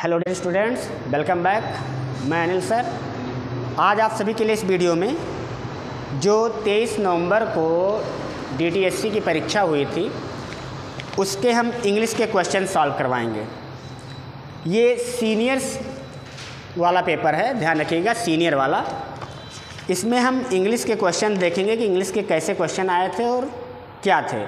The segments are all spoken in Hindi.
Hello dear students, welcome back. मैं अनिल सर। आज आप सभी के लिए इस वीडियो में जो 23 नवंबर को DTSC की परीक्षा हुई थी उसके हम इंग्लिश के क्वेश्चन सॉल्व करवाएंगे। ये सीनियर्स वाला पेपर है, ध्यान रखिएगा, सीनियर वाला। इसमें हम इंग्लिश के क्वेश्चन देखेंगे कि इंग्लिश के कैसे क्वेश्चन आए थे और क्या थे,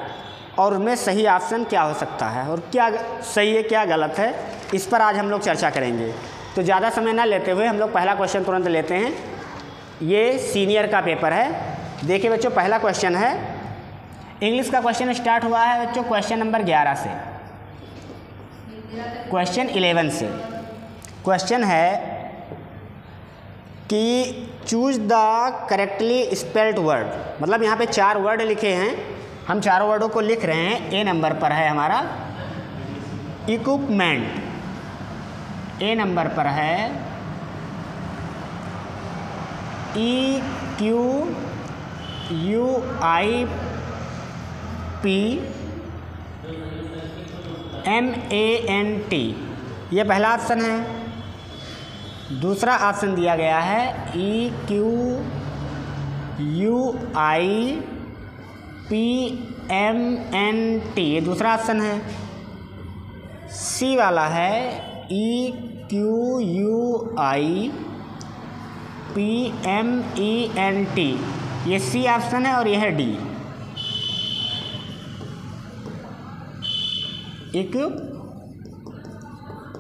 और उनमें सही ऑप्शन क्या हो सकता है और क्या सही है क्या गलत है, इस पर आज हम लोग चर्चा करेंगे। तो ज़्यादा समय ना लेते हुए हम लोग पहला क्वेश्चन तुरंत लेते हैं। ये सीनियर का पेपर है। देखिए बच्चों, पहला क्वेश्चन है, इंग्लिश का क्वेश्चन स्टार्ट हुआ है बच्चों क्वेश्चन नंबर 11 से, क्वेश्चन 11 से। क्वेश्चन है कि choose the correctly spelled word, मतलब यहाँ पे 4 वर्ड लिखे हैं, हम चारों वर्डों को लिख रहे हैं। ए नंबर पर है हमारा इक्विपमेंट, ए नंबर पर है EQUIPMANT, ये पहला ऑप्शन है। दूसरा ऑप्शन दिया गया है EQUIPMNT, ये दूसरा ऑप्शन है। सी वाला है EQUIPMENT, ये सी ऑप्शन है, और यह है डी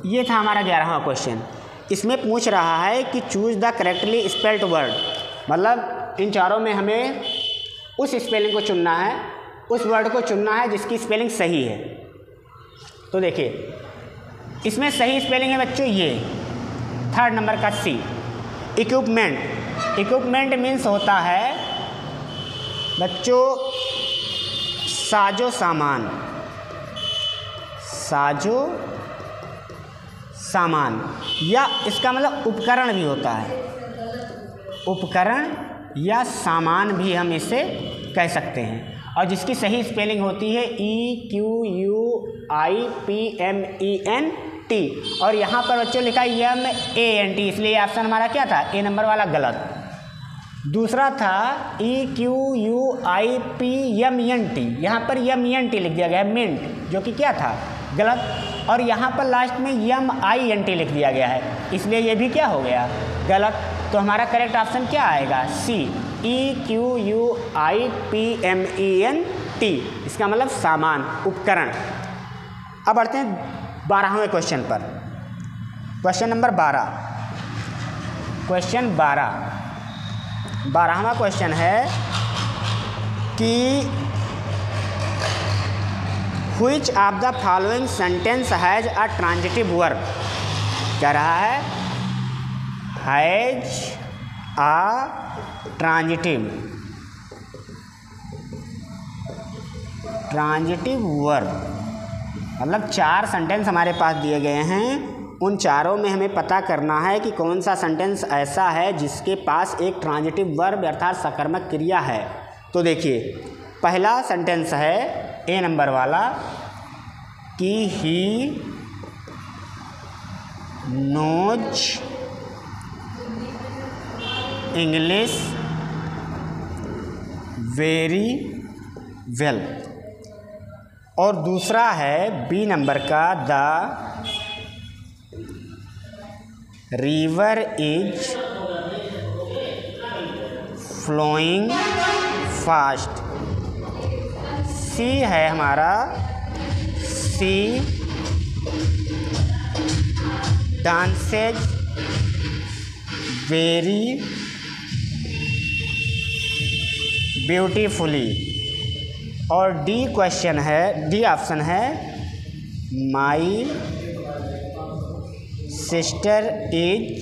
ये था हमारा 11वां क्वेश्चन। इसमें पूछ रहा है कि choose the correctly spelled word, मतलब इन चारों में हमें उस स्पेलिंग को चुनना है, उस वर्ड को चुनना है जिसकी स्पेलिंग सही है। तो देखिए इसमें सही स्पेलिंग है बच्चों ये 3rd नंबर का सी, इक्विपमेंट। इक्विपमेंट मीन्स होता है बच्चों साजो सामान, साजो सामान, या इसका मतलब उपकरण भी होता है, उपकरण या सामान भी हम इसे कह सकते हैं। और जिसकी सही स्पेलिंग होती है EQUIPMENT, और यहाँ पर बच्चों लिखा है MANT, इसलिए ऑप्शन हमारा क्या था, ए नंबर वाला गलत। दूसरा था EQUIPMENT, यहाँ पर MENT लिख दिया गया है, मिंट, जो कि क्या था, गलत। और यहाँ पर लास्ट में MINT लिख दिया गया है, इसलिए ये भी क्या हो गया, गलत। तो हमारा करेक्ट ऑप्शन क्या आएगा, सी, EQUIPMENT, इसका मतलब सामान, उपकरण। अब बढ़ते हैं 12वें क्वेश्चन पर, क्वेश्चन नंबर 12। क्वेश्चन 12वां क्वेश्चन है कि which of the following sentence has a transitive verb, क्या रहा है, हैज अ ट्रांजिटिव वर्ब, मतलब 4 सेंटेंस हमारे पास दिए गए हैं। उन चारों में हमें पता करना है कि कौन सा सेंटेंस ऐसा है जिसके पास एक ट्रांजिटिव वर्ब अर्थात सकर्मक क्रिया है। तो देखिए पहला सेंटेंस है ए नंबर वाला कि he knows English very well, और दूसरा है बी नंबर का the river is flowing fast. C है हमारा, सी डांसेज वेरी ब्यूटीफुली, और डी क्वेश्चन है, डी ऑप्शन है my sister is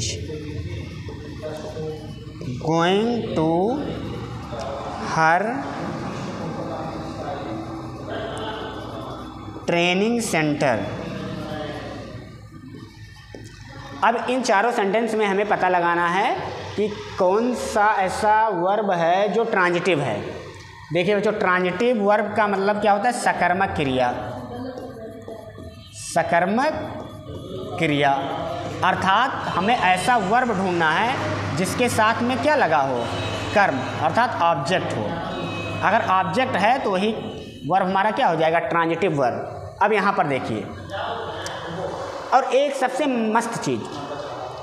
going to her training centre. अब इन चारों सेंटेंस में हमें पता लगाना है कि कौन सा ऐसा वर्ब है जो ट्रांजिटिव है। देखिए बच्चों, ट्रांजिटिव वर्ब का मतलब क्या होता है, सकर्मक क्रिया, सकर्मक क्रिया। अर्थात हमें ऐसा वर्ब ढूंढना है जिसके साथ में क्या लगा हो, कर्म, अर्थात ऑब्जेक्ट हो। अगर ऑब्जेक्ट है तो वही वर्ब हमारा क्या हो जाएगा, ट्रांजिटिव वर्ब। अब यहाँ पर देखिए, और एक सबसे मस्त चीज़,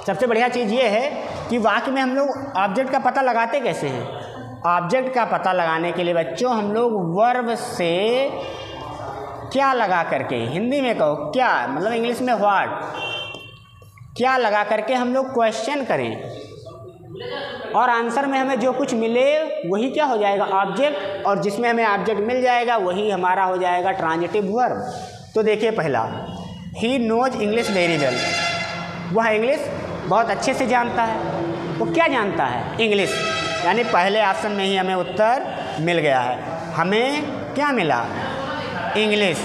सबसे बढ़िया चीज़ ये है कि वाक्य में हम लोग ऑब्जेक्ट का पता लगाते कैसे हैं। ऑब्जेक्ट का पता लगाने के लिए बच्चों हम लोग वर्ब से क्या लगा करके, हिंदी में कहो क्या, मतलब इंग्लिश में व्हाट, क्या लगा करके हम लोग क्वेश्चन करें और आंसर में हमें जो कुछ मिले वही क्या हो जाएगा, ऑब्जेक्ट, और जिसमें हमें ऑब्जेक्ट मिल जाएगा वही हमारा हो जाएगा ट्रांजिटिव वर्ब। तो देखिए पहला, he knows English very well, वह इंग्लिश बहुत अच्छे से जानता है। वो क्या जानता है, इंग्लिश, यानी पहले ऑप्शन में ही हमें उत्तर मिल गया है। हमें क्या मिला, इंग्लिश।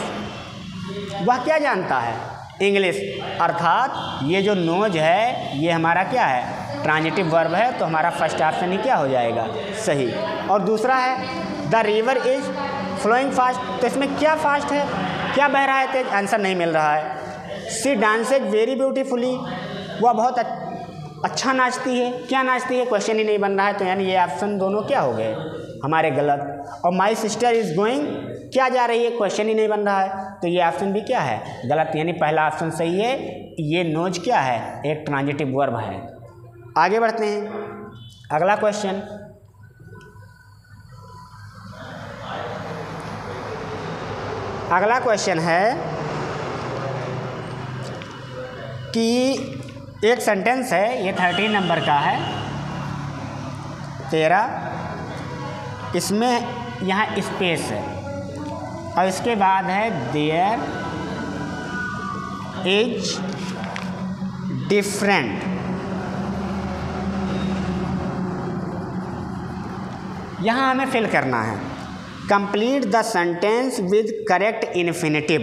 वह क्या जानता है, इंग्लिश, अर्थात ये जो नोज है ये हमारा क्या है, ट्रांजिटिव वर्ब है, तो हमारा फर्स्ट ऑप्शन ही क्या हो जाएगा, सही। और दूसरा है the river is flowing fast, तो इसमें क्या फास्ट है, क्या बह रहा है तेज, आंसर नहीं मिल रहा है। सी डांसेज वेरी ब्यूटीफुली, वह बहुत अच्छा नाचती है, क्या नाचती है, क्वेश्चन ही नहीं बन रहा है, तो यानी ये ऑप्शन दोनों क्या हो गए हमारे गलत। और माई सिस्टर इज गोइंग, क्या जा रही है, क्वेश्चन ही नहीं बन रहा है, तो ये ऑप्शन भी क्या है, गलत, यानी पहला ऑप्शन सही है। ये नोज क्या है, एक ट्रांजिटिव वर्ब है। आगे बढ़ते हैं, अगला क्वेश्चन, अगला क्वेश्चन है कि एक सेंटेंस है, ये 13 नंबर का है, 13, इसमें यहाँ स्पेस है और इसके बाद है देयर इज डिफरेंट, यहाँ हमें फिल करना है। Complete the sentence with correct infinitive,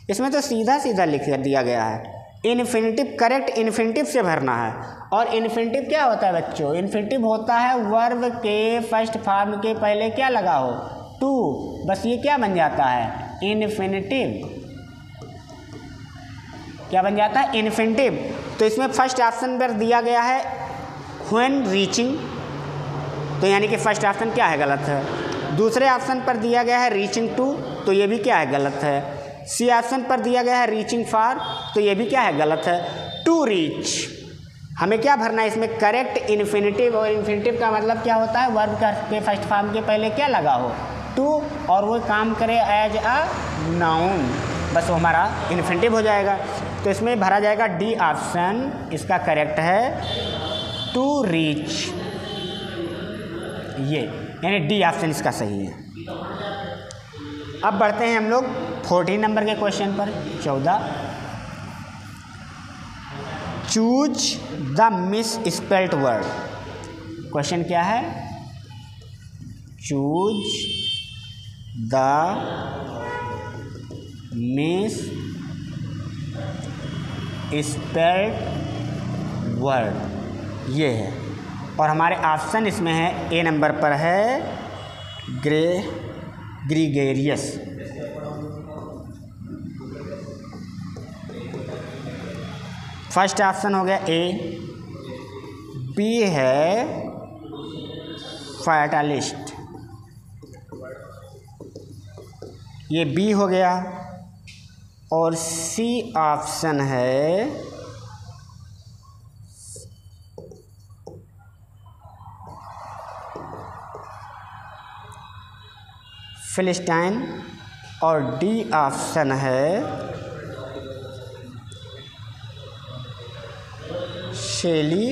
इसमें तो सीधा सीधा लिख दिया गया है, इन्फिनेटिव, करेक्ट इन्फिनेटिव से भरना है। और इन्फिनेटिव क्या होता है बच्चों, इन्फिनेटिव होता है वर्ब के फर्स्ट फॉर्म के पहले क्या लगा हो, टू, बस ये क्या बन जाता है, इन्फिनेटिव, क्या बन जाता है, इन्फिनेटिव। तो इसमें फर्स्ट ऑप्शन पर दिया गया है व्हेन रीचिंग, तो यानी कि फर्स्ट ऑप्शन क्या है, गलत है। दूसरे ऑप्शन पर दिया गया है रीचिंग टू, तो ये भी क्या है, गलत है। सी ऑप्शन पर दिया गया है रीचिंग फॉर, तो ये भी क्या है, गलत है। टू रीच, हमें क्या भरना है इसमें, करेक्ट इन्फिनेटिव, और इन्फिनेटिव का मतलब क्या होता है, वर्ब के फर्स्ट फॉर्म के पहले क्या लगा हो, टू, और वो काम करे एज अ नाउन, बस वो हमारा इन्फिनेटिव हो जाएगा। तो इसमें भरा जाएगा डी ऑप्शन, इसका करेक्ट है टू रीच, ये यानी डी ऑप्शन इसका सही है। अब बढ़ते हैं हम लोग 14 नंबर के क्वेश्चन पर, 14, choose the miss spelt word. Question क्या है, choose the miss spelt word, ये है। और हमारे ऑप्शन इसमें है, ए नंबर पर है ग्रीगेरियस, फर्स्ट ऑप्शन हो गया ए, बी है फैटलिस्ट, ये बी हो गया, और सी ऑप्शन है फिलिस्टाइन, और डी ऑप्शन है शेली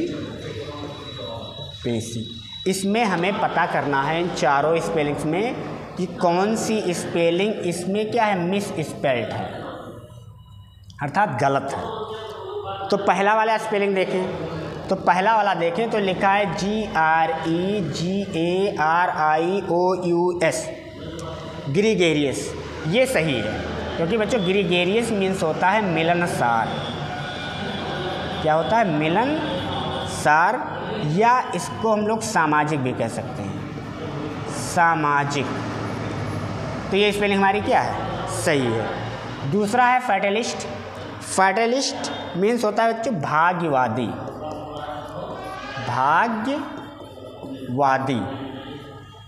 पेसी। इसमें हमें पता करना है इन चारों स्पेलिंग्स में कि कौन सी स्पेलिंग इसमें क्या है, मिस स्पेल्ट है, अर्थात गलत है। तो पहला वाला स्पेलिंग देखें, तो पहला वाला देखें तो लिखा है GREGARIOUS, ग्रीगेरियस, ये सही है, क्योंकि बच्चों ग्रीगेरियस मीन्स होता है मिलनसार, क्या होता है, मिलनसार, या इसको हम लोग सामाजिक भी कह सकते हैं, सामाजिक। तो ये स्पेलिंग हमारी क्या है, सही है। दूसरा है फैटलिस्ट, फैटलिस्ट मीन्स होता है बच्चों भाग्यवादी, भाग्यवादी।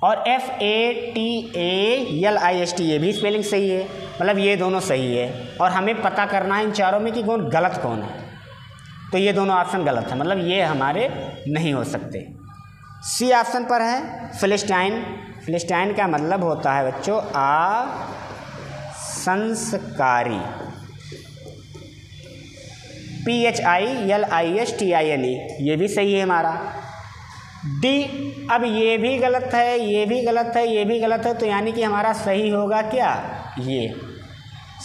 और FATALIST ये भी स्पेलिंग सही है, मतलब ये दोनों सही है। और हमें पता करना है इन चारों में कि कौन गलत कौन है, तो ये दोनों ऑप्शन गलत है, मतलब ये हमारे नहीं हो सकते। सी ऑप्शन पर है फिलिस्टाइन। फिलिस्टाइन का मतलब होता है बच्चों संस्कारी, PHILISTINE ये भी सही है हमारा। डी, अब ये भी गलत है, ये भी गलत है, ये भी गलत है, तो यानी कि हमारा सही होगा क्या, ये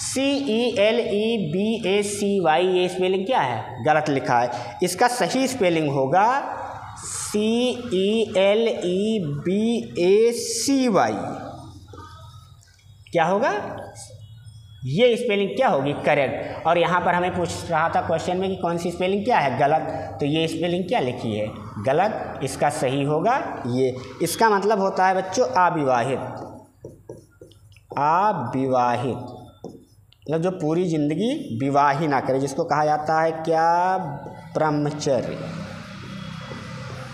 CELEBACY, ये स्पेलिंग क्या है, गलत लिखा है। इसका सही स्पेलिंग होगा CELEBACY। क्या होगा, ये स्पेलिंग क्या होगी, करेक्ट। और यहाँ पर हमें पूछ रहा था क्वेश्चन में कि कौन सी स्पेलिंग क्या है, गलत, तो ये स्पेलिंग क्या लिखी है, गलत। इसका सही होगा ये। इसका मतलब होता है बच्चों अविवाहित, अविवाहित मतलब जो पूरी ज़िंदगी विवाह ही ना करे, जिसको कहा जाता है क्या, ब्रह्मचर्य,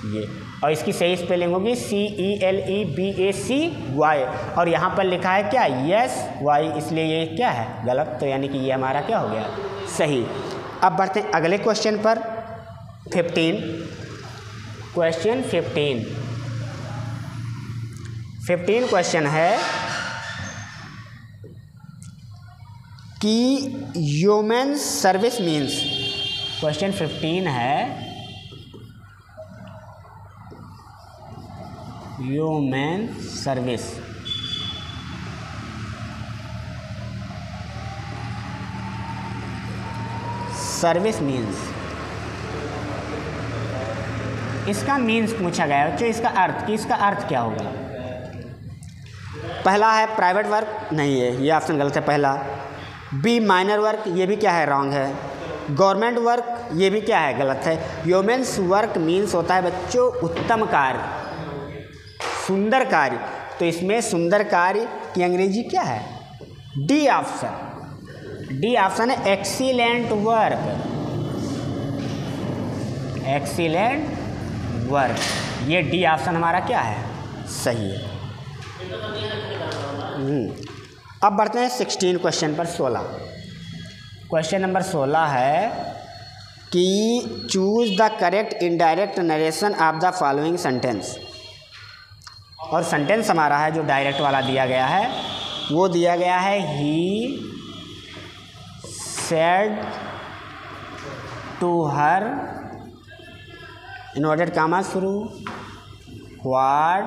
ये। और इसकी सही स्पेलिंग होगी CELEBACY। और यहाँ पर लिखा है क्या, YES, इसलिए ये क्या है, गलत, तो यानी कि ये हमारा क्या हो गया, सही। अब बढ़ते हैं अगले क्वेश्चन पर, 15। क्वेश्चन 15 क्वेश्चन है कि ह्यूमन सर्विस मीन्स, क्वेश्चन 15 है ह्यूमन सर्विस। सर्विस मीन्स, इसका मीन्स पूछा गया बच्चों, इसका अर्थ, कि इसका अर्थ क्या होगा। पहला है प्राइवेट वर्क, नहीं है, ये ऑप्शन गलत है पहला। बी माइनर वर्क, ये भी क्या है, रॉन्ग है। गवर्नमेंट वर्क, ये भी क्या है, गलत है। ह्यूमन्स वर्क मीन्स होता है बच्चों उत्तम कार्य, सुंदर कार्य, तो इसमें सुंदर कार्य की अंग्रेजी क्या है, डी ऑप्शन। डी ऑप्शन है एक्सीलेंट वर्क, एक्सीलेंट वर्क, ये डी ऑप्शन हमारा क्या है, सही है। अब बढ़ते हैं 16 क्वेश्चन पर, 16। क्वेश्चन नंबर 16 है कि choose the correct indirect narration of the following sentence. और सेंटेंस हमारा है जो डायरेक्ट वाला दिया गया है, वो दिया गया है he said to her, inverted comma शुरू, what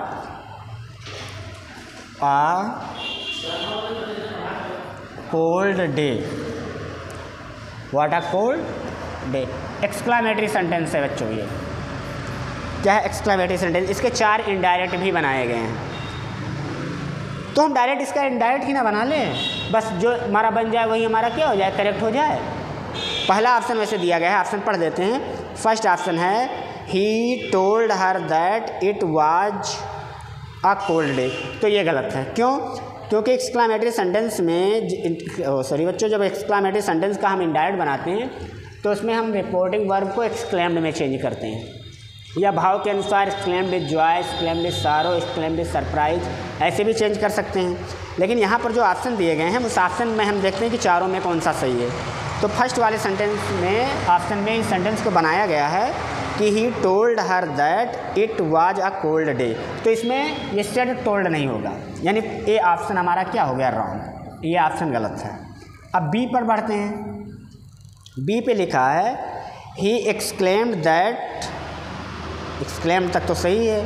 a cold day, what a cold day. Exclamatory sentence है बच्चों, ये क्या है, एक्सक्लामेटरी सेंटेंस। इसके 4 इनडायरेक्ट भी बनाए गए हैं, तो हम डायरेक्ट इसका इनडायरेक्ट ही ना बना लें, बस जो हमारा बन जाए वही हमारा क्या हो जाए, करेक्ट हो जाए। पहला ऑप्शन वैसे दिया गया है, ऑप्शन पढ़ देते हैं। फर्स्ट ऑप्शन है he told her that it was a cold day, तो ये गलत है। क्यों, क्योंकि एक्सक्लामेटरी सेंटेंस में, सॉरी बच्चों, जब एक्सक्लामेटरी सेंटेंस का हम इनडायरेक्ट बनाते हैं तो उसमें हम रिपोर्टिंग वर्ब को एक्सक्लेम्ड में चेंज करते हैं, या भाव के अनुसार exclaimed with Joy, exclaimed with सारो, एक्सक्लेम्ड विद सरप्राइज, ऐसे भी चेंज कर सकते हैं। लेकिन यहाँ पर जो ऑप्शन दिए गए हैं उस ऑप्शन में हम देखते हैं कि चारों में कौन सा सही है। तो फर्स्ट वाले सेंटेंस में, ऑप्शन में इस सेंटेंस को बनाया गया है कि he told her that it was a cold day, तो इसमें ये सेड टोल्ड नहीं होगा, यानी ए ऑप्शन हमारा क्या हो गया, रॉन्ग, ये ऑप्शन गलत है। अब बी पर बढ़ते हैं। बी पे लिखा है ही एक्सक्लेम्ड दैट, एक्सक्लेम्ड तक तो सही है,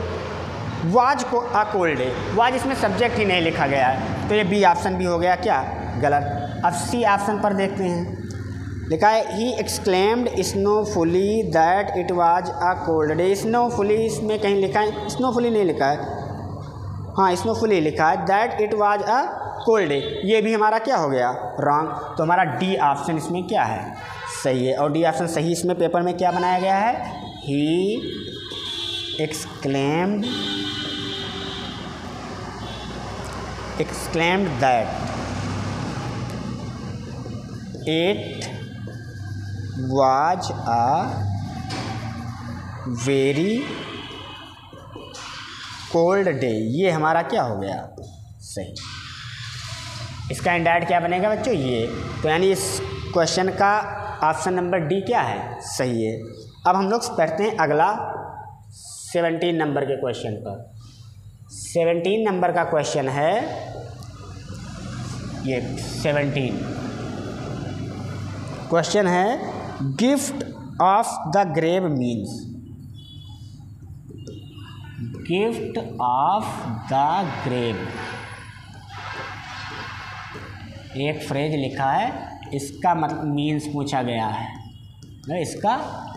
वाज को अ कोल्ड डे, वाज इसमें सब्जेक्ट ही नहीं लिखा गया है, तो ये बी ऑप्शन भी हो गया क्या, गलत। अब सी ऑप्शन पर देखते हैं, लिखा है he exclaimed sorrowfully that it was a cold day. Sorrowfully इसमें कहीं लिखा है, स्नोफुली नहीं लिखा है, हाँ स्नोफुली लिखा है, that it was a cold day, ये भी हमारा क्या हो गया, रॉन्ग। तो हमारा डी ऑप्शन इसमें क्या है, सही है। और डी ऑप्शन सही इसमें पेपर में क्या बनाया गया है, ही exclaimed that it was a very cold day. ये हमारा क्या हो गया, सही। इसका इंडायरेक्ट क्या बनेगा बच्चों, ये। तो यानी इस क्वेश्चन का ऑप्शन नंबर डी क्या है, सही है। अब हम लोग पढ़ते हैं अगला 17 नंबर के क्वेश्चन पर। 17 नंबर का क्वेश्चन है ये 17 क्वेश्चन है, gift of the grave means. Gift of the grave, एक फ्रेज लिखा है, इसका मतलब मीन्स पूछा गया है, इसका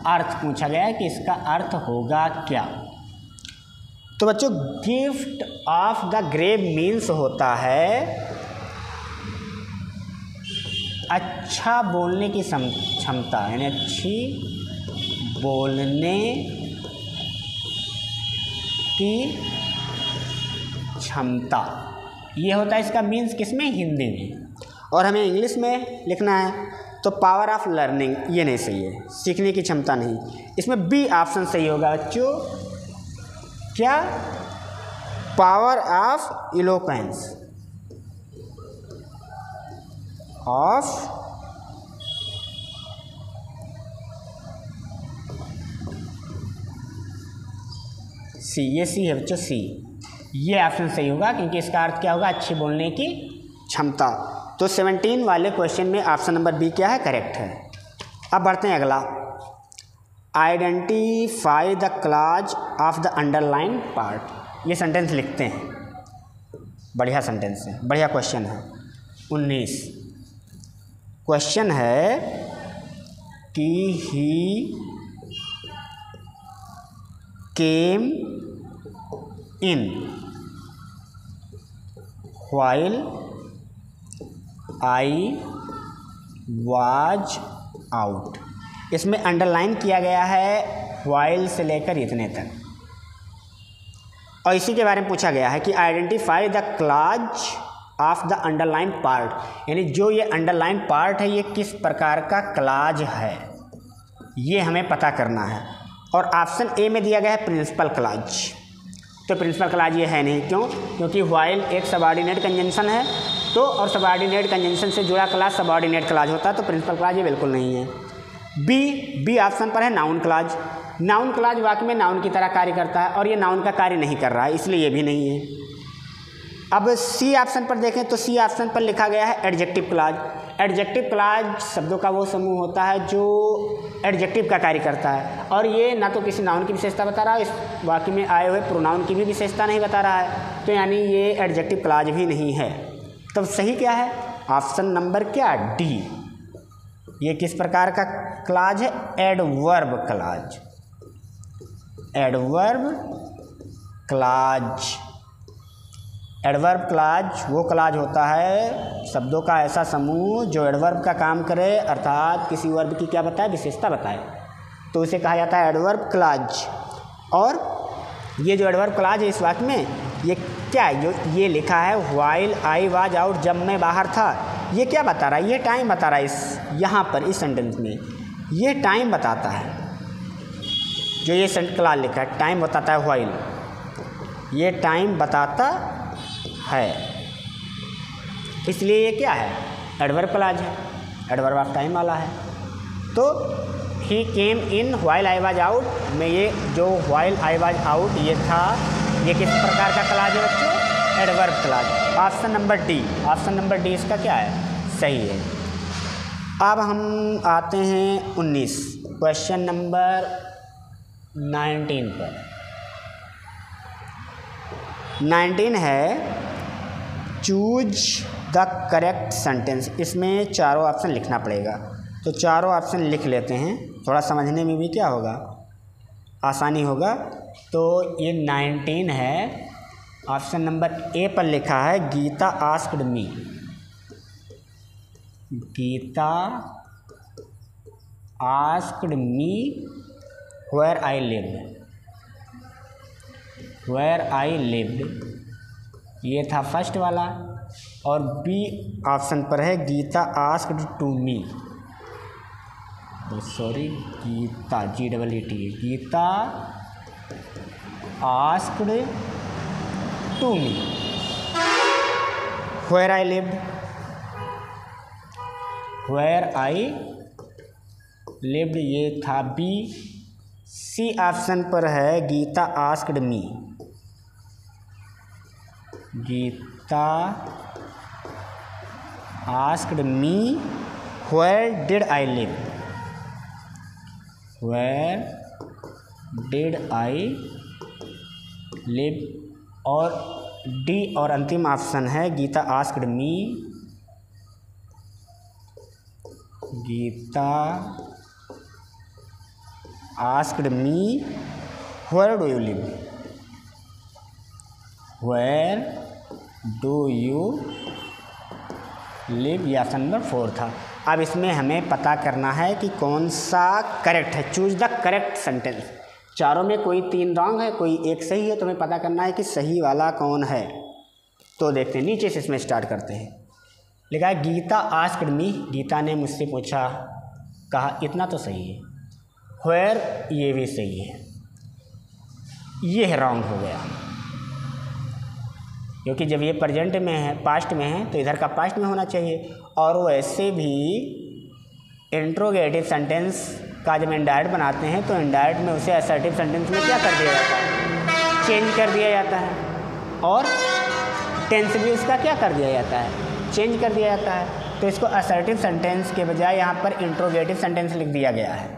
अर्थ पूछा गया है कि इसका अर्थ होगा क्या। तो बच्चों gift of the grave means होता है अच्छा बोलने की क्षमता, यानी अच्छी बोलने की क्षमता, ये होता है इसका मीन्स किसमें, हिंदी में। और हमें इंग्लिश में लिखना है तो पावर ऑफ लर्निंग, ये नहीं सही है, सीखने की क्षमता नहीं। इसमें बी ऑप्शन सही होगा बच्चों, क्या, पावर ऑफ इलोक्वेंस, ऑफ सी, ये सी है बच्चों, सी। ये ऑप्शन सही होगा क्योंकि इसका अर्थ क्या होगा, अच्छी बोलने की क्षमता। तो 17 वाले क्वेश्चन में ऑप्शन नंबर बी क्या है, करेक्ट है। अब बढ़ते हैं अगला, identify the clause of the underline part. ये सेंटेंस लिखते हैं, बढ़िया सेंटेंस है, बढ़िया क्वेश्चन है। 19 क्वेश्चन है कि ही केम इन व्हाइल आई वाज आउट। इसमें अंडरलाइन किया गया है व्हाइल से लेकर इतने तक, और इसी के बारे में पूछा गया है कि identify the clause of the underline part, यानी जो ये अंडरलाइन पार्ट है ये किस प्रकार का क्लॉज है, ये हमें पता करना है। और ऑप्शन ए में दिया गया है प्रिंसिपल क्लॉज, तो प्रिंसिपल क्लॉज ये है नहीं, क्यों, क्योंकि व्हाइल एक सबऑर्डिनेट कंजंक्शन है, तो और सबऑर्डिनेट कंजंक्शन से जुड़ा क्लॉज सबऑर्डिनेट क्लॉज होता है, तो प्रिंसिपल क्लॉज ये बिल्कुल नहीं है। बी ऑप्शन पर है नाउन क्लॉज। नाउन क्लॉज वाकई में नाउन की तरह कार्य करता है और ये नाउन का कार्य नहीं कर रहा है, इसलिए ये भी नहीं है। अब सी ऑप्शन पर देखें तो सी ऑप्शन पर लिखा गया है एडजेक्टिव क्लॉज। एडजेक्टिव क्लॉज शब्दों का वो समूह होता है जो एडजेक्टिव का कार्य करता है, और ये ना तो किसी नाउन की विशेषता बता रहा है, इस वाक्य में आए हुए प्रोनाउन की भी विशेषता नहीं बता रहा है, तो यानी ये एडजेक्टिव क्लॉज भी नहीं है। तब सही क्या है, ऑप्शन नंबर क्या, डी। ये किस प्रकार का क्लॉज है, adverb clause. Adverb clause, adverb clause वो क्लॉज होता है शब्दों का ऐसा समूह जो एडवर्ब का काम करे, अर्थात किसी वर्ब की क्या बताए, विशेषता बताए, तो इसे कहा जाता है एडवर्ब क्लॉज। और ये जो एडवर्ब क्लॉज है इस वाक्य में ये क्या है, जो ये लिखा है व्हाइल आई वाज आउट, जब मैं बाहर था, ये क्या बता रहा है, ये टाइम बता रहा है। इस यहाँ पर इस सेंटेंस में ये टाइम बताता है, जो ये क्लॉज लिखा है टाइम बताता है, व्हाइल ये टाइम बताता है, इसलिए ये क्या है, एडवर्ब क्लॉज है, एडवर्ब ऑफ टाइम वाला है। तो ही केम इन व्हाइल आई वाज आउट में ये जो व्हाइल आई वाज आउट ये था, ये किस प्रकार का क्लॉज है बच्चों, adverb clause. Option number D, option number D इसका क्या है, सही है। अब हम आते हैं 19 क्वेश्चन नंबर 19 पर। 19 है चूज द करेक्ट सेंटेंस। इसमें चारों ऑप्शन लिखना पड़ेगा, तो चारों ऑप्शन लिख लेते हैं, थोड़ा समझने में भी क्या होगा, आसानी होगा। तो ये 19 है, ऑप्शन नंबर ए पर लिखा है Geeta asked me. Geeta asked me where I lived, where I lived ये था फर्स्ट वाला। और बी ऑप्शन पर है Geeta asked to me, sorry Geeta GEET Geeta asked to me where I lived, where I lived ये था बी। सी ऑप्शन पर है Geeta asked me, Geeta asked me where did I live, where did I live. और डी और अंतिम ऑप्शन है Geeta asked me, Geeta asked me where do you live, where do you live, ये ऑप्शन नंबर 4 था। अब इसमें हमें पता करना है कि कौन सा करेक्ट है। Choose the correct sentence. चारों में कोई 3 रॉन्ग है, कोई एक सही है, तो हमें पता करना है कि सही वाला कौन है। तो देखते हैं, नीचे से इसमें स्टार्ट करते हैं। लिखा है गीता आस्क्ड मी, गीता ने मुझसे पूछा, कहा, इतना तो सही है। वेयर ये भी सही है, ये रॉन्ग हो गया, क्योंकि जब ये प्रेजेंट में है, पास्ट में है, तो इधर का पास्ट में होना चाहिए। और वैसे भी इंट्रोगेटिव सेंटेंस का जब इनडायरेक्ट बनाते हैं तो इनडायरेक्ट में उसे असर्टिव सेंटेंस में क्या कर दिया जाता है, चेंज कर दिया जाता है। और टेंस भी उसका क्या कर दिया जाता है, चेंज कर दिया जाता है। तो इसको असर्टिव सेंटेंस के बजाय यहाँ पर इंट्रोगेटिव सेंटेंस लिख दिया गया है,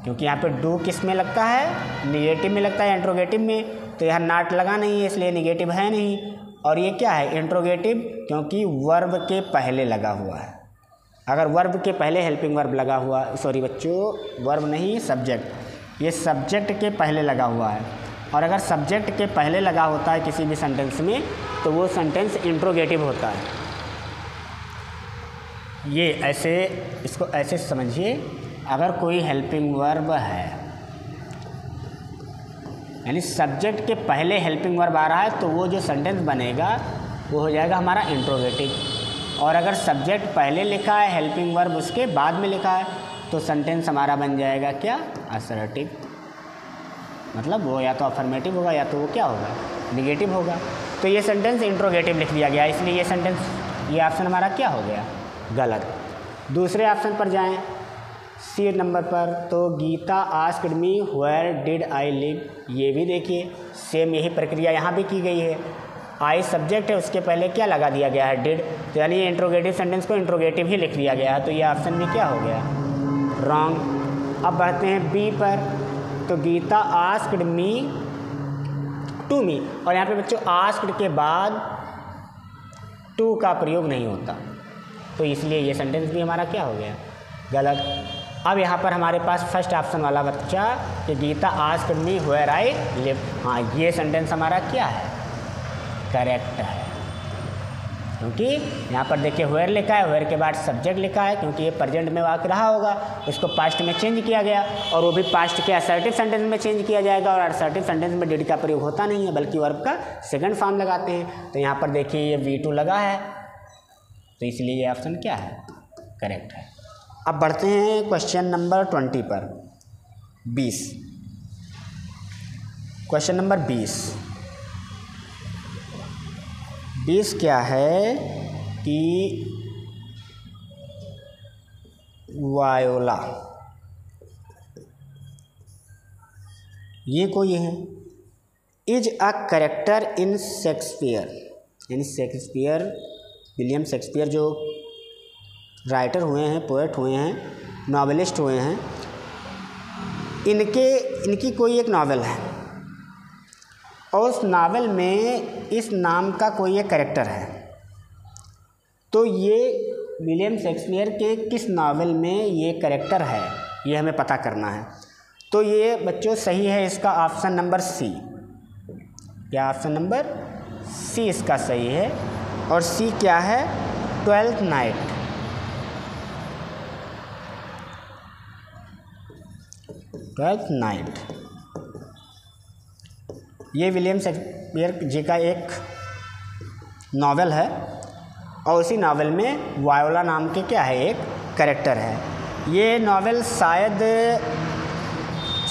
क्योंकि यहाँ पे डू किस में लगता है, निगेटिव में लगता है, इंट्रोगेटिव में। तो यहाँ नॉट लगा नहीं है, इसलिए निगेटिव है नहीं। और ये क्या है, इंट्रोगेटिव, क्योंकि वर्ब के पहले लगा हुआ है। अगर वर्ब के पहले हेल्पिंग वर्ब लगा हुआ, सॉरी बच्चों, वर्ब नहीं, सब्जेक्ट, ये सब्जेक्ट के पहले लगा हुआ है। और अगर सब्जेक्ट के पहले लगा होता है किसी भी सेंटेंस में, तो वो सेंटेंस इंट्रोगेटिव होता है। ये ऐसे, इसको ऐसे समझिए, अगर कोई हेल्पिंग वर्ब है, यानी सब्जेक्ट के पहले हेल्पिंग वर्ब आ रहा है, तो वो जो सेंटेंस बनेगा वो हो जाएगा हमारा इंट्रोगेटिव। और अगर सब्जेक्ट पहले लिखा है, हेल्पिंग वर्ब उसके बाद में लिखा है, तो सेंटेंस हमारा बन जाएगा क्या, असर्टिव। मतलब वो या तो अफर्मेटिव होगा या तो वो क्या होगा, निगेटिव होगा। तो ये सेंटेंस इंट्रोगेटिव लिख दिया गया, इसलिए ये सेंटेंस, ये ऑप्शन हमारा क्या हो गया, गलत। दूसरे ऑप्शन पर जाएं, सी नंबर पर, तो Geeta asked me where did I live, ये भी देखिए सेम यही प्रक्रिया यहाँ भी की गई है। आई सब्जेक्ट है, उसके पहले क्या लगा दिया गया है, डिड, तो यानी ये इंट्रोगेटिव सेंटेंस को इंट्रोगेटिव ही लिख दिया गया है। तो ये ऑप्शन भी क्या हो गया, रॉन्ग। अब बढ़ते हैं बी पर, तो Geeta asked me to me, और यहाँ पे बच्चों आस्क्ड के बाद टू का प्रयोग नहीं होता, तो इसलिए ये सेंटेंस भी हमारा क्या हो गया, गलत। अब यहाँ पर हमारे पास फर्स्ट ऑप्शन वाला बच्चा कि Geeta asked me where I live, हाँ ये सेंटेंस हमारा क्या है, करेक्ट है। क्योंकि यहाँ पर देखिए वेयर लिखा है, वेयर के बाद सब्जेक्ट लिखा है, क्योंकि ये प्रेजेंट में वाक्य रहा होगा, इसको पास्ट में चेंज किया गया, और वो भी पास्ट के असर्टिव सेंटेंस में चेंज किया जाएगा। और असर्टिव सेंटेंस में डिड का प्रयोग होता नहीं है, बल्कि वर्ब का सेकंड फॉर्म लगाते हैं। तो यहाँ पर देखिए ये V2 लगा है, तो इसलिए ये ऑप्शन क्या है, करेक्ट है। अब बढ़ते हैं क्वेश्चन नंबर 20 पर, 20, क्वेश्चन नंबर 20 क्या है कि वायोला, ये कोई है, is a character in Shakespeare, यानी शेक्सपियर, विलियम शेक्सपियर जो राइटर हुए हैं, पोएट हुए हैं, नॉवेलिस्ट हुए हैं, इनकी कोई एक नावल है, और उस नावल में इस नाम का कोई एक कैरेक्टर है। तो ये विलियम शेक्सपियर के किस नावल में ये कैरेक्टर है, ये हमें पता करना है। तो ये बच्चों सही है इसका ऑप्शन नंबर सी, क्या ऑप्शन नंबर सी इसका सही है। और सी क्या है, 12th नाइट, ये विलियम शेक्सपियर जी का एक नावल है, और उसी नावल में वायोला नाम के क्या है, एक कैरेक्टर है। ये नॉवेल शायद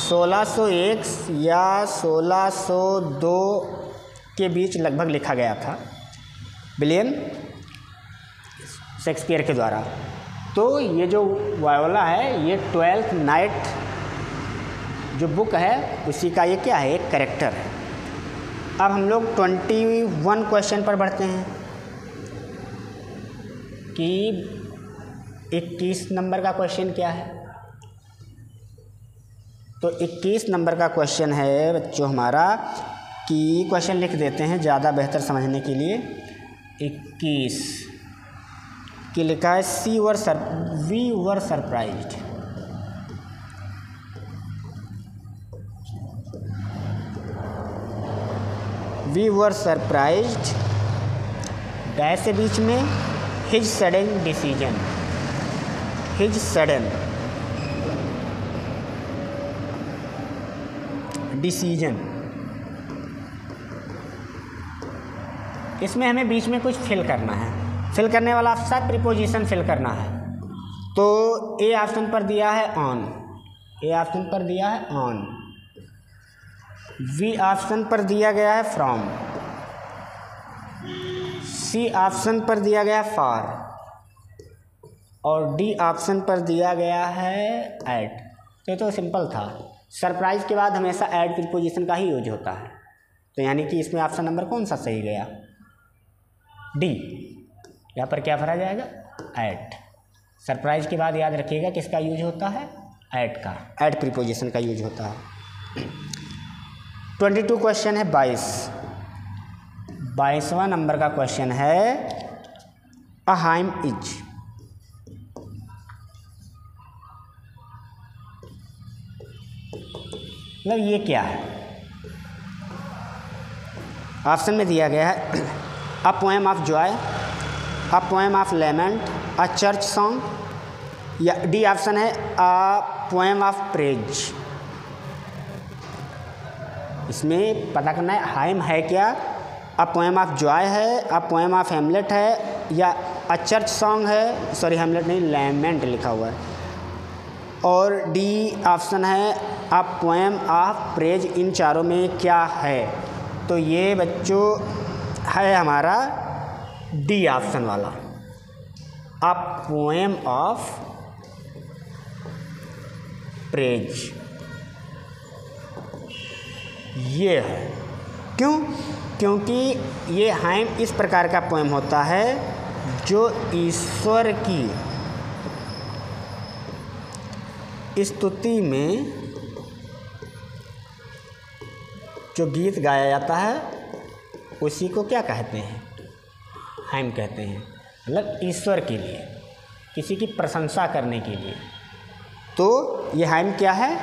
1601 या 1602 के बीच लगभग लिखा गया था विलियम शेक्सपियर के द्वारा। तो ये जो वायोला है ये 12th नाइट जो बुक है उसी का ये क्या है, एक कैरेक्टर है। अब हम लोग 21 क्वेश्चन पर बढ़ते हैं कि 21 नंबर का क्वेश्चन क्या है। तो 21 नंबर का क्वेश्चन है बच्चों हमारा कि क्वेश्चन लिख देते हैं ज़्यादा बेहतर समझने के लिए। 21 कि लिखा है we were surprised. We were surprised dash के बीच में his sudden decision, his sudden decision. इसमें हमें बीच में कुछ फिल करना है। फिल करने वाला सब प्रीपोजिशन फिल करना है। तो ए ऑप्शन पर दिया है ऑन, ए ऑप्शन पर दिया है ऑन, बी ऑप्शन पर दिया गया है फ्रॉम, सी ऑप्शन पर दिया गया है फॉर और डी ऑप्शन पर दिया गया है एट। तो सिंपल था। सरप्राइज के बाद हमेशा एट प्रीपोजिशन का ही यूज होता है। तो यानी कि इसमें ऑप्शन नंबर कौन सा सही गया, डी। यहाँ पर क्या भरा जाएगा, एट। सरप्राइज के बाद याद रखिएगा किसका यूज होता है, एट का, एट प्रीपोजिशन का यूज होता है। 22 क्वेश्चन है 22वां नंबर का क्वेश्चन है अ हाइम इज। मतलब ये क्या है। ऑप्शन में दिया गया है a poem of joy, a poem of lament, a church song, या डी ऑप्शन है अ पोएम ऑफ प्रेज। इसमें पता करना है हाइम है क्या, अ पोएम ऑफ जॉय है, अ पोएम ऑफ हेमलेट है, या अ चर्च सॉन्ग है। सॉरी हेमलेट नहीं, लेमेंट लिखा हुआ है। और डी ऑप्शन है अ पोएम ऑफ प्रेज। इन चारों में क्या है, तो ये बच्चों है हमारा डी ऑप्शन वाला, अ पोएम ऑफ प्रेज। ये है क्यों, क्योंकि ये हाइम इस प्रकार का पोएम होता है जो ईश्वर की स्तुति में जो गीत गाया जाता है उसी को क्या कहते हैं, हाइम कहते हैं। मतलब ईश्वर के लिए, किसी की प्रशंसा करने के लिए। तो ये हाइम क्या है,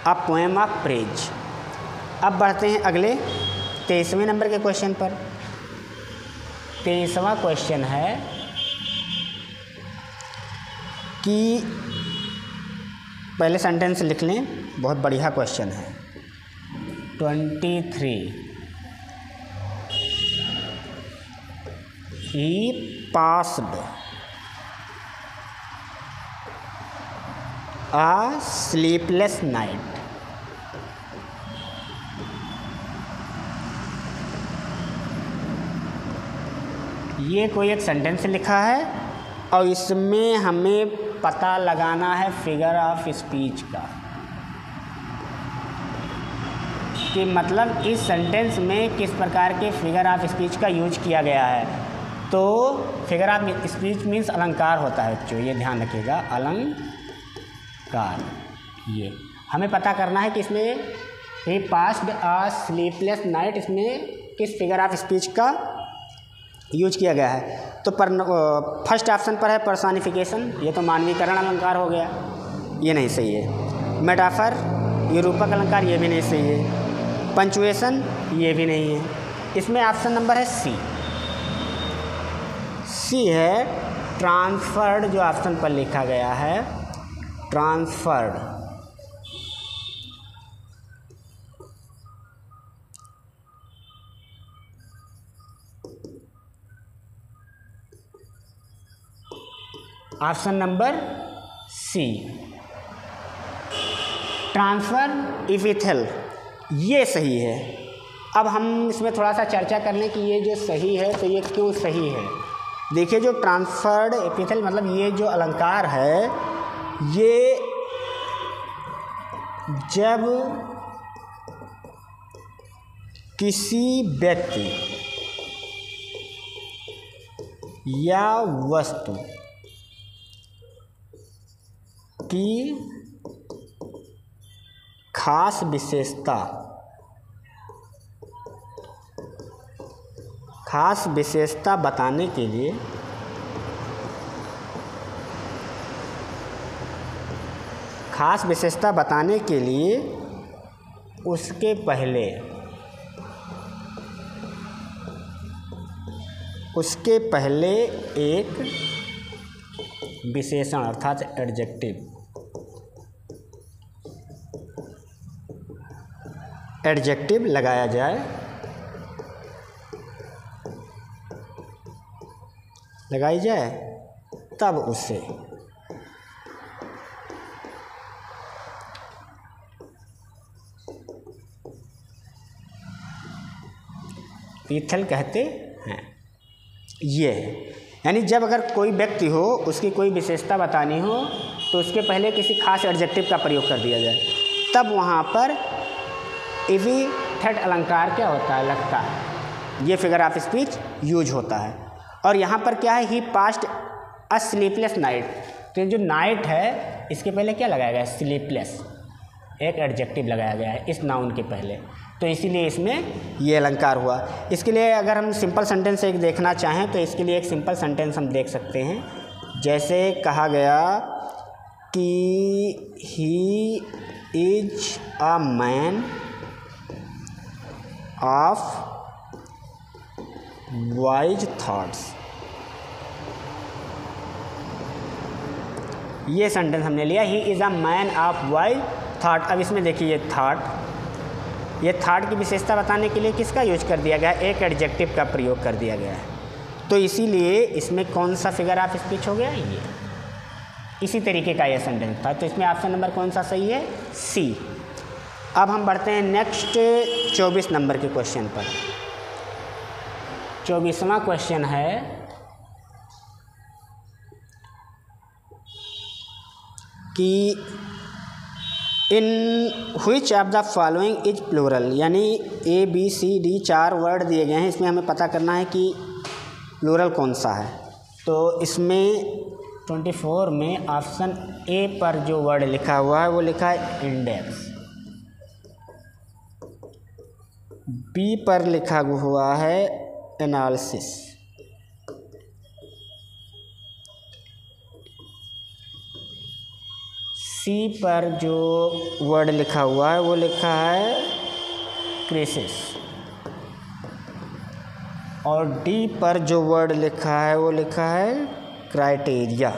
अ पोएम ऑफ प्रेज। अब बढ़ते हैं अगले 23वें नंबर के क्वेश्चन पर। 23वां क्वेश्चन है कि पहले सेंटेंस लिख लें, बहुत बढ़िया क्वेश्चन है। 23 ही पास्ड अ स्लीपलेस नाइट। ये कोई एक सेंटेंस लिखा है और इसमें हमें पता लगाना है फिगर ऑफ स्पीच का, कि मतलब इस सेंटेंस में किस प्रकार के फिगर ऑफ स्पीच का यूज किया गया है। तो फिगर ऑफ स्पीच मीन्स अलंकार होता है बच्चों, ये ध्यान रखिएगा, अलंकार। ये हमें पता करना है कि इसमें ही पास्ड अ स्लीपलेस नाइट, इसमें किस फिगर ऑफ स्पीच का यूज किया गया है। तो फर्स्ट ऑप्शन पर है पर्सोनिफिकेशन, ये तो मानवीकरण अलंकार हो गया, ये नहीं सही है। मेटाफर, ये रूपक अलंकार, ये भी नहीं सही है। पंचुएशन, ये भी नहीं है। इसमें ऑप्शन नंबर है सी। सी है ट्रांसफर्ड, जो ऑप्शन पर लिखा गया है transferred. Option number C. Transfer epithet, ये सही है। अब हम इसमें थोड़ा सा चर्चा कर लें कि ये जो सही है तो ये क्यों सही है। देखिए, जो ट्रांसफर्ड एपिथेल मतलब ये जो अलंकार है, ये जब किसी व्यक्ति या वस्तु की खास विशेषता बताने के लिए उसके पहले एक विशेषण अर्थात एडजेक्टिव लगाया लगाई जाए तब उसे इपिथेल कहते हैं। ये यानी जब अगर कोई व्यक्ति हो, उसकी कोई विशेषता बतानी हो, तो उसके पहले किसी खास एडजेक्टिव का प्रयोग कर दिया जाए, तब वहाँ पर एपिथेट अलंकार क्या होता है, लगता है। ये फिगर ऑफ स्पीच यूज होता है। और यहाँ पर क्या है, ही पास्ट अ स्लीपलेस नाइट, तो जो नाइट है इसके पहले क्या लगाया गया है, स्लीपलेस, एक एडजेक्टिव लगाया गया है इस नाउन के पहले, तो इसीलिए इसमें ये अलंकार हुआ। इसके लिए अगर हम सिंपल सेंटेंस एक देखना चाहें तो इसके लिए एक सिंपल सेंटेंस हम देख सकते हैं। जैसे कहा गया कि he is a man of wise thoughts, ये सेंटेंस हमने लिया, he is a man of wise thought. अब इसमें देखिए ये थॉट की विशेषता बताने के लिए किसका यूज कर दिया गया है, एक एडजेक्टिव का प्रयोग कर दिया गया है, तो इसीलिए इसमें कौन सा फिगर ऑफ स्पीच हो गया, ये इसी तरीके का ये सेंटेंस था। तो इसमें ऑप्शन नंबर कौन सा सही है, सी। अब हम बढ़ते हैं नेक्स्ट 24 नंबर के क्वेश्चन पर। 24वां क्वेश्चन है कि in which of the following is plural, यानी ABCD 4 वर्ड दिए गए हैं, इसमें हमें पता करना है कि प्लूरल कौन सा है। तो इसमें 24 में ऑप्शन ए पर जो वर्ड लिखा हुआ है वो लिखा है इंडेक्स, बी पर लिखा हुआ है एनालिसिस, सी पर जो वर्ड लिखा हुआ है वो लिखा है क्राइसिस, और डी पर जो वर्ड लिखा है वो लिखा है क्राइटेरिया।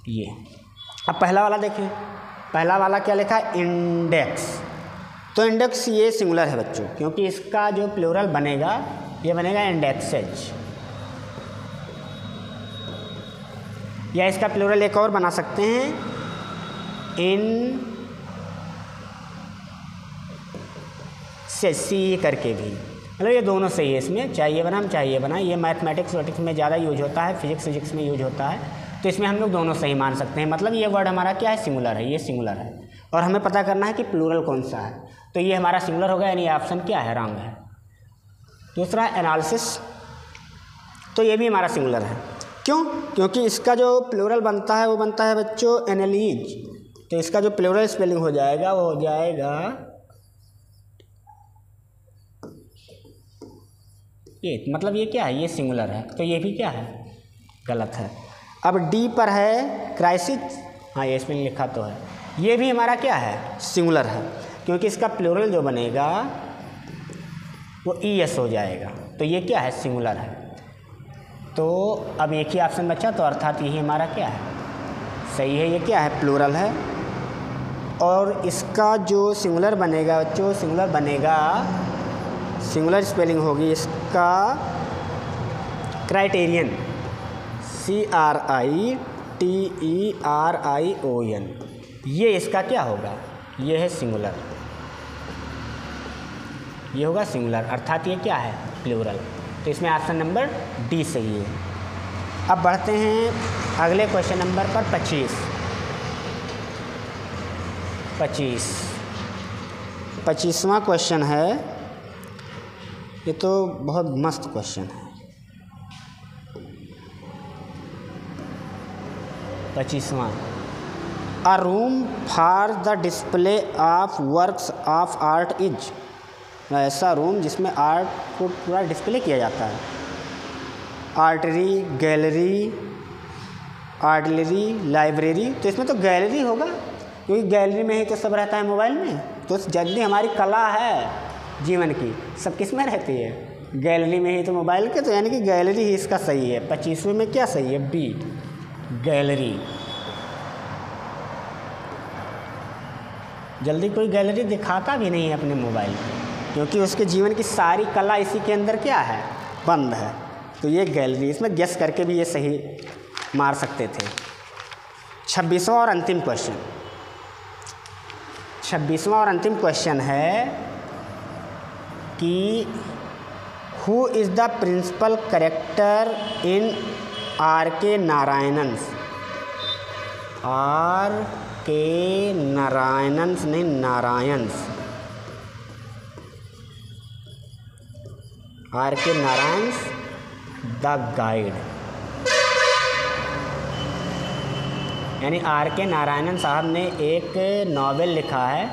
ये अब पहला वाला देखें, पहला वाला क्या लिखा है, इंडेक्स। तो इंडेक्स ये सिंगुलर है बच्चों, क्योंकि इसका जो प्लूरल बनेगा ये बनेगा इंडेक्सेज, या इसका प्लूरल एक और बना सकते हैं, इन से सी करके भी, मतलब ये दोनों सही है इसमें, चाहे ये बना चाहे ये बना। ये मैथमेटिक्स में ज़्यादा यूज होता है, फिजिक्स में यूज होता है, तो इसमें हम लोग दोनों सही मान सकते हैं। मतलब ये वर्ड हमारा क्या है, सिंगुलर है, ये सिंगुलर है, और हमें पता करना है कि प्लूरल कौन सा है, तो ये हमारा सिंगुलर होगा, यानी ऑप्शन क्या है, रॉन्ग है। दूसरा एनालिसिस, तो ये भी हमारा सिंगुलर है। क्यों? क्योंकि इसका जो प्लूरल बनता है वो बनता है बच्चों एनालिज, तो इसका जो प्लूरल स्पेलिंग हो जाएगा वो हो जाएगा ये, मतलब ये क्या है, ये सिंगुलर है, तो ये भी क्या है, गलत है। अब डी पर है क्राइसिस, हाँ ये स्पेलिंग लिखा तो है, ये भी हमारा क्या है, सिंगुलर है, क्योंकि इसका प्लूरल जो बनेगा वो ES हो जाएगा, तो ये क्या है, सिंगुलर है। तो अब एक ही ऑप्शन बचा, तो अर्थात यही हमारा क्या है, सही है, ये क्या है, प्लूरल है। और इसका जो सिंगुलर बनेगा बच्चों, सिंगुलर स्पेलिंग होगी इसका क्राइटेरियन, CRITERION, ये इसका क्या होगा? ये है सिंगुलर, ये होगा सिंगुलर, अर्थात ये क्या है? प्लूरल। तो इसमें ऑप्शन नंबर डी सही है। अब बढ़ते हैं अगले क्वेश्चन नंबर पर 25वां क्वेश्चन है। ये तो बहुत मस्त क्वेश्चन है। 25वां, a room for the display of works of art is, ऐसा रूम जिसमें आर्ट को पूरा डिस्प्ले किया जाता है। Artery, gallery, artillery, library. तो इसमें तो गैलरी होगा, क्योंकि गैलरी में ही तो सब रहता है मोबाइल में। तो जल्दी हमारी कला है जीवन की, सब किस में रहती है? गैलरी में ही तो मोबाइल के, तो यानी कि गैलरी ही इसका सही है। 25वें में क्या सही है? B, gallery. जल्दी कोई गैलरी दिखाता भी नहीं है अपने मोबाइल पे, क्योंकि उसके जीवन की सारी कला इसी के अंदर क्या है? बंद है। तो ये गैलरी, इसमें गेस करके भी ये सही मार सकते थे। 26वां और अंतिम क्वेश्चन, 26वां और अंतिम क्वेश्चन है कि who is the principal character in R.K. Narayanan's? R.K. Narayanan's नहीं, नारायण्स। R.K. नारायण्स द गाइड, यानी R.K. नारायणन साहब ने एक नॉवेल लिखा है।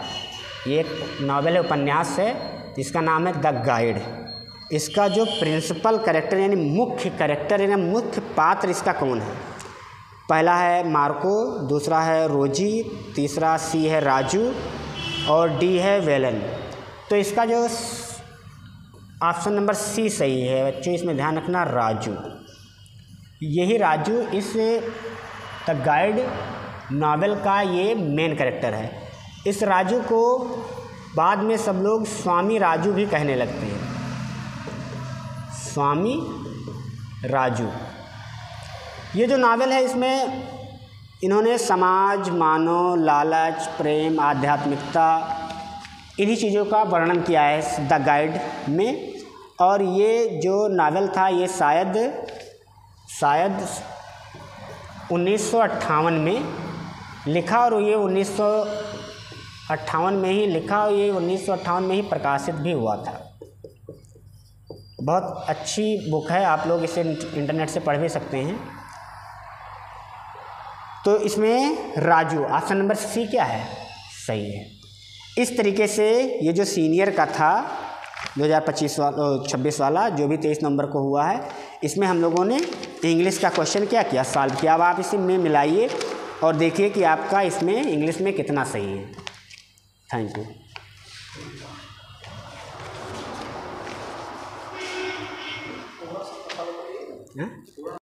ये एक नॉवेल है, उपन्यास है, जिसका नाम है द गाइड। इसका जो प्रिंसिपल कैरेक्टर यानी मुख्य कैरेक्टर यानी मुख्य पात्र इसका कौन है? पहला है मार्को, दूसरा है रोजी, तीसरा सी है राजू और डी है वेलन। तो इसका जो ऑप्शन नंबर सी सही है बच्चों, इसमें ध्यान रखना, राजू। यही राजू इस द गाइड नॉवेल का ये मेन कैरेक्टर है। इस राजू को बाद में सब लोग स्वामी राजू भी कहने लगते हैं, स्वामी राजू। ये जो नावल है इसमें इन्होंने समाज, मानव, लालच, प्रेम, आध्यात्मिकता, इन्हीं चीज़ों का वर्णन किया है द गाइड में। और ये जो नावल था ये शायद 1958 में लिखा, और ये 1958 में ही लिखा और ये 1958 में ही प्रकाशित भी हुआ था। बहुत अच्छी बुक है, आप लोग इसे इंटरनेट से पढ़ भी सकते हैं। तो इसमें राजू ऑप्शन नंबर सी क्या है? सही है। इस तरीके से ये जो सीनियर का था 2026 वाला जो भी 23 नवंबर को हुआ है, इसमें हम लोगों ने इंग्लिश का क्वेश्चन क्या किया? सॉल्व किया। अब आप इसे में मिलाइए और देखिए कि आपका इसमें इंग्लिश में कितना सही है। Thank you.